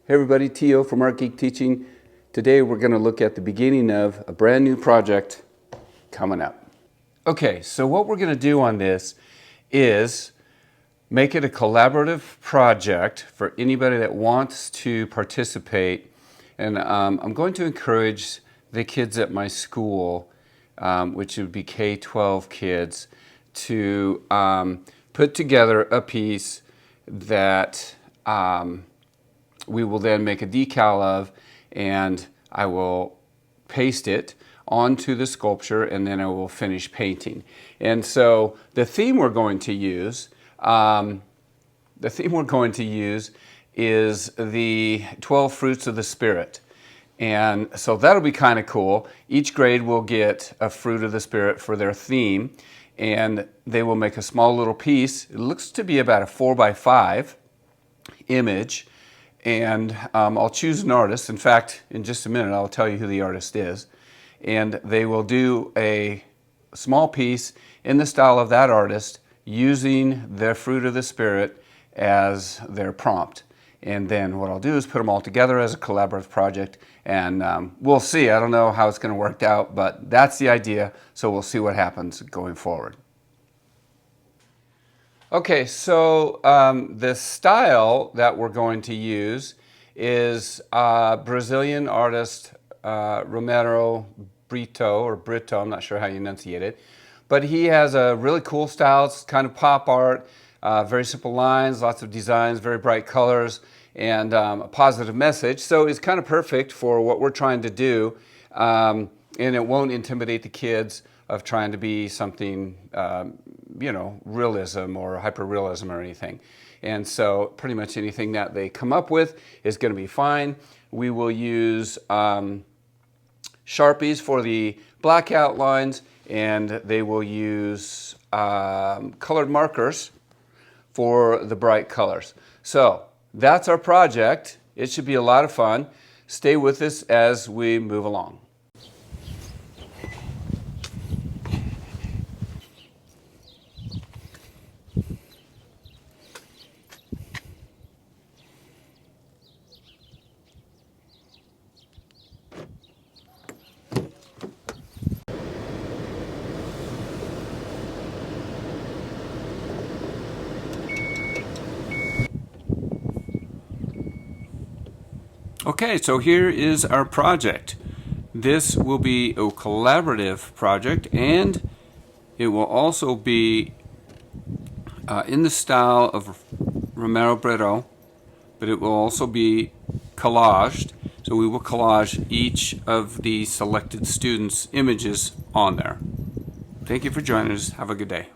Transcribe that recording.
Hey everybody, Tio from Art Geek Teaching. Today we're going to look at the beginning of a brand new project coming up. Okay, so what we're going to do on this is make it a collaborative project for anybody that wants to participate. And I'm going to encourage the kids at my school, which would be K-12 kids, to put together a piece that we will then make a decal of, and I will paste it onto the sculpture, and then I will finish painting. And so the theme we're going to use, is the 12 fruits of the Spirit. And so that'll be kind of cool. Each grade will get a fruit of the Spirit for their theme, and they will make a small little piece. It looks to be about a 4x5 image. And I'll choose an artist. In fact, in just a minute, I'll tell you who the artist is. And they will do a small piece in the style of that artist using the fruit of the Spirit as their prompt. And then what I'll do is put them all together as a collaborative project. And we'll see. I don't know how it's going to work out, but that's the idea. So we'll see what happens going forward. Okay, so the style that we're going to use is Brazilian artist Romero Britto, I'm not sure how you enunciate it, but he has a really cool style. It's kind of pop art, very simple lines, lots of designs, very bright colors, and a positive message. So it's kind of perfect for what we're trying to do, and it won't intimidate the kids of trying to be something, realism or hyper-realism or anything. And so pretty much anything that they come up with is going to be fine. We will use Sharpies for the black outlines, and they will use colored markers for the bright colors. So that's our project. It should be a lot of fun. Stay with us as we move along. Okay, so here is our project. This will be a collaborative project, and it will also be in the style of Romero Britto, but it will also be collaged. So we will collage each of the selected students' images on there. Thank you for joining us. Have a good day.